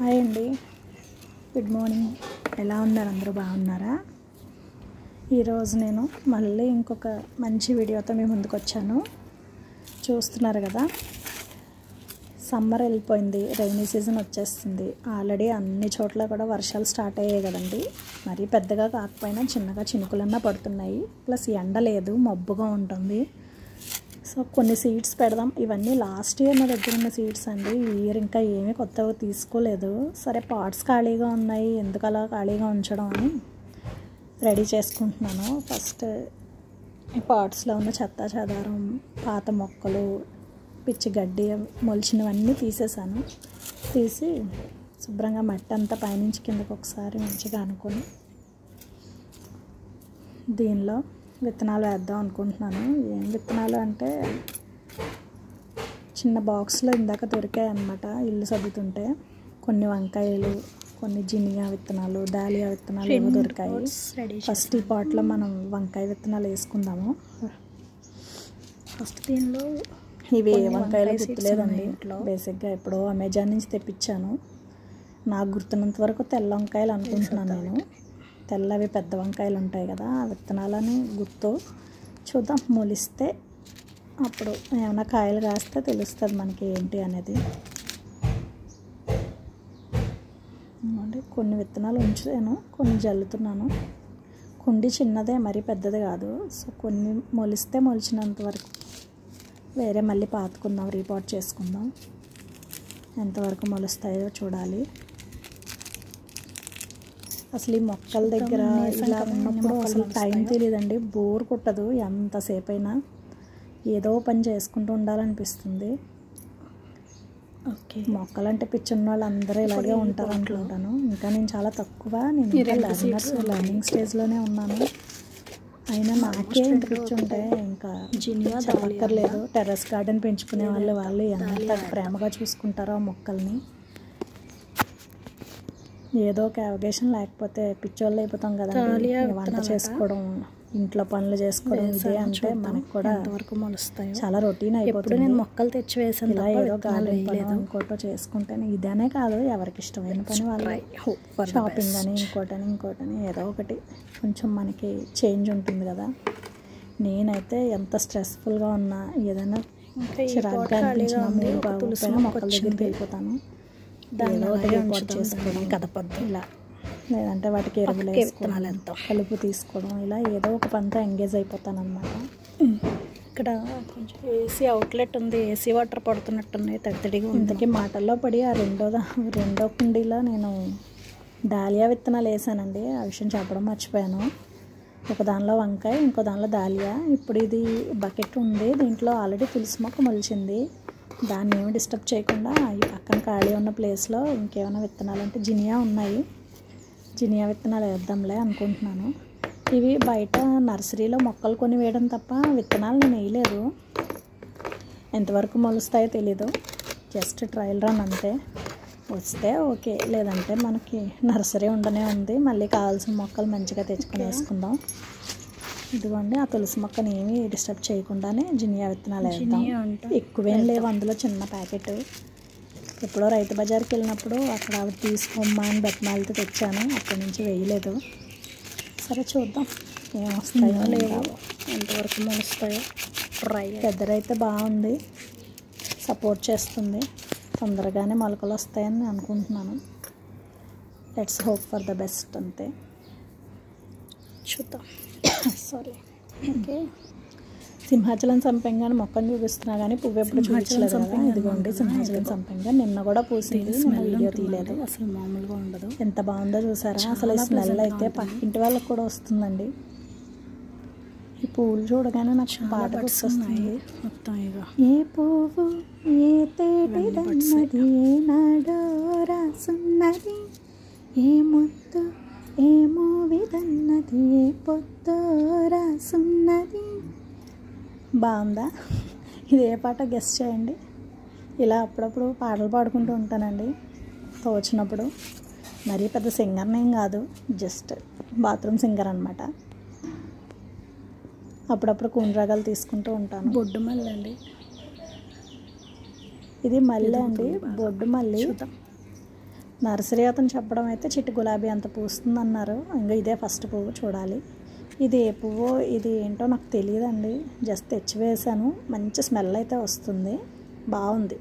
Hi అండి, good morning. ఎలా ఉన్నారు? అందరూ బాగున్నారా? ఈరోజు నేను మళ్ళీ ఇంకొక మంచి వీడియోతో మీ ముందుకు వచ్చాను. చూస్తున్నారు కదా, సమ్మర్ వెళ్ళిపోయింది, రైనీ సీజన్ వచ్చేస్తుంది. ఆల్రెడీ అన్ని చోట్ల కూడా వర్షాలు స్టార్ట్ అయ్యాయి కదండి. మరీ పెద్దగా కాకపోయినా చిన్నగా చినుకులన్నా పడుతున్నాయి. ప్లస్ ఎండ లేదు, మబ్బుగా ఉంటుంది. సో కొన్ని సీడ్స్ పెడదాం. ఇవన్నీ లాస్ట్ ఇయర్ నా దగ్గర ఉన్న సీడ్స్ అండి. ఈ ఇయర్ ఇంకా ఏమీ కొత్తగా తీసుకోలేదు. సరే, పాట్స్ ఖాళీగా ఉన్నాయి, ఎందుకు అలా ఖాళీగా ఉంచడం అని రెడీ చేసుకుంటున్నాను. ఫస్ట్ ఈ పాట్స్లో ఉన్న చెత్త చెదారం, పాత మొక్కలు, పిచ్చి గడ్డి మొలిచినవన్నీ తీసేసాను. తీసి శుభ్రంగా మట్టి అంతా పైనుంచి కిందకు ఒకసారి మంచిగా అనుకొని దీనిలో విత్తనాలు వేద్దాం అనుకుంటున్నాను. ఏం విత్తనాలు అంటే చిన్న బాక్స్లో ఇందాక దొరికాయి అన్నమాట ఇల్లు సర్దుతుంటే. కొన్ని వంకాయలు, కొన్ని జినియా విత్తనాలు, దాలియా విత్తనాలు ఏమో దొరికాయి. ఫస్ట్ ఈ పాట్లో మనం వంకాయ విత్తనాలు వేసుకుందాము. ఫస్ట్ దీనిలో ఇవి వంకాయలు గుర్తులేదండి, బేసిక్గా ఎప్పుడో అమెజాన్ నుంచి తెప్పించాను. నాకు గుర్తున్నంత వరకు తెల్ల వంకాయలు అనుకుంటున్నాను నేను. తెల్లవి పెద్ద వంకాయలు ఉంటాయి కదా, ఆ విత్తనాలని గుర్తు. చూద్దాం, మొలిస్తే అప్పుడు ఏమైనా కాయలు కాస్తే తెలుస్తుంది మనకి ఏంటి అనేది. కొన్ని విత్తనాలు ఉంచాను, కొన్ని జల్లుతున్నాను. కుండి చిన్నదే, మరీ పెద్దది కాదు. సో కొన్ని మొలిస్తే మొలిచినంత వరకు వేరే మళ్ళీ పాతుకుందాం, రీపాట్ చేసుకుందాం. ఎంతవరకు మొలుస్తాయో చూడాలి. అసలు ఈ మొక్కల దగ్గర ఇలా ఉన్నప్పుడు అసలు టైం తెలియదండి, బోర్ కొట్టదు. ఎంతసేపు అయినా ఏదో పని చేసుకుంటూ ఉండాలనిపిస్తుంది. ఓకే, మొక్కలంటే పిచ్చున్న వాళ్ళు అందరూ ఇలాగే ఉంటారు అనుకుంటాను. ఇంకా నేను చాలా తక్కువ, నేను లర్నింగ్ స్టేజ్లోనే ఉన్నాను. అయినా నాకే ఇంత పిచ్చుంటే ఇంకా చెప్పక్కర్లేదు. టెర్రస్ గార్డెన్ పెంచుకునే వాళ్ళు ఎంత ప్రేమగా చూసుకుంటారో ఆ మొక్కల్ని. ఏదో ఒక అవకాశం లేకపోతే పిచ్చోళ్ళు అయిపోతాం కదా. వంట చేసుకోవడం, ఇంట్లో పనులు చేసుకోవడం ఇదే అంటే మనకు కూడా చాలా రొటీన్ అయిపోతుంది. నేను మొక్కలు తెచ్చి వేసాను, ఇలా ఏదో గార్డెన్ పని ఇంకోటో చేసుకుంటేనే. ఇదనే కాదు, ఎవరికి ఇష్టమైన పని వాళ్ళు. షాపింగ్ అని ఇంకోటని ఏదో ఒకటి కొంచెం మనకి చేంజ్ ఉంటుంది కదా. నేనైతే ఎంత స్ట్రెస్ఫుల్గా ఉన్నా, ఏదైనా చిరాగ్గా అనిపించినా, మూడు బాగుపోయినా మొక్కల దగ్గరికి వెళ్ళిపోతాను. దాన్ని రిపోర్ట్ చేసుకోవడం, కదపద్దు ఇలా, లేదంటే వాటికి ఎరువులు వేసుకోవడం, కలుపు తీసుకోవడం, ఇలా ఏదో ఒక పనితో ఎంగేజ్ అయిపోతాను అన్నమాట. ఇక్కడ కొంచెం ఏసీ అవుట్లెట్ ఉంది, ఏసీ వాటర్ పడుతున్నట్టున్నాయి తడితడిగా. ఇంతకీ మాటల్లో పడి ఆ రెండో కుండీలో నేను దాలియా విత్తనాలు వేసానండి. ఆ విషయం చెప్పడం మర్చిపోయాను. ఒక దానిలో వంకాయ, ఇంకో దానిలో దాలియా. ఇప్పుడు ఇది బకెట్ ఉంది, దీంట్లో ఆల్రెడీ తులసి మొక్క మొలిచింది. దాన్ని ఏమి డిస్టర్బ్ చేయకుండా ఈ పక్కన ఖాళీ ఉన్న ప్లేస్లో ఇంకేమైనా విత్తనాలు అంటే జినియా ఉన్నాయి, జినియా విత్తనాలు వేద్దాంలే అనుకుంటున్నాను. ఇవి బయట నర్సరీలో మొక్కలు కొని వేయడం తప్ప విత్తనాలు నేను వేయలేదు. ఎంతవరకు మొలుస్తాయో తెలీదు, జస్ట్ ట్రయల్ రన్ అంతే. వస్తే ఓకే, లేదంటే మనకి నర్సరీ ఉండనే ఉంది. మళ్ళీ కావాల్సిన మొక్కలు మంచిగా తెచ్చుకొని వేసుకుందాం. ఇదిగోండి, ఆ తులసి మొక్కని ఏమీ డిస్టర్బ్ చేయకుండానే జినియా విత్తనాలు వేద్దాం. ఎక్కువేం లేవు అందులో, చిన్న ప్యాకెట్. ఎప్పుడో రైతు బజార్కి వెళ్ళినప్పుడు అక్కడ అవి తీసుకోమ్మా అని బెత్తనాలతో తెచ్చాను, అక్కడి నుంచి వేయలేదు. సరే చూద్దాం ఏమొస్తాయో లేవో, ఎంతవరకు మొలుస్తాయో. పెద్దదైతే బాగుంది, సపోర్ట్ చేస్తుంది, తొందరగానే మొలకలు వస్తాయని అనుకుంటున్నాను. Let's hope for the best అంతే. చూద్దాం. సారీ. ఓకే, సింహాచలం సంపెంగ మొక్కను చూపిస్తున్నా కానీ పువ్వు ఎప్పుడు చూపించలేదు కదా. ఇదిగోండి సింహాచలం సంపెంగ, నిన్న కూడా పూసింది, నిన్న వీడియో తీయలేదు. అసలు మామూలుగా ఉండదు, ఎంత బాగుందో చూసారా. అసలు ఈ స్మెల్ అయితే పక్కింటి వాళ్ళకి కూడా వస్తుందండి. ఈ పువ్వులు చూడగానే నాకు పాట గుర్తొస్తుంది. మొత్తం ఏ పువ్వు ఏ తేటన్నది, ఏ నాడో రాసున్నది, ఏ ముద్దు ఏమో విదన్నది, ఏ పొద్దో రాసున్నది. బాగుందా? ఇది ఏ పాట గెస్ చేయండి. ఇలా అప్పుడప్పుడు పాటలు పాడుకుంటూ ఉంటానండి తోచినప్పుడు. మరీ పెద్ద సింగర్నేం కాదు, జస్ట్ బాత్రూమ్ సింగర్ అనమాట. అప్పుడప్పుడు కూనరాగాలు తీసుకుంటూ ఉంటాను. బొడ్డు మల్లె అండి ఇది, మల్లె అండి, బొడ్డు మల్లి. నర్సరీ అతను చెప్పడం అయితే చిట్టి గులాబీ అంత పూస్తుంది అన్నారు. ఇంకా ఇదే ఫస్ట్ పువ్వు, చూడాలి. ఇది ఏ పువ్వు, ఇది ఏంటో నాకు తెలియదండి. జస్ట్ తెచ్చి వేసాను. మంచి స్మెల్ అయితే వస్తుంది, బాగుంది.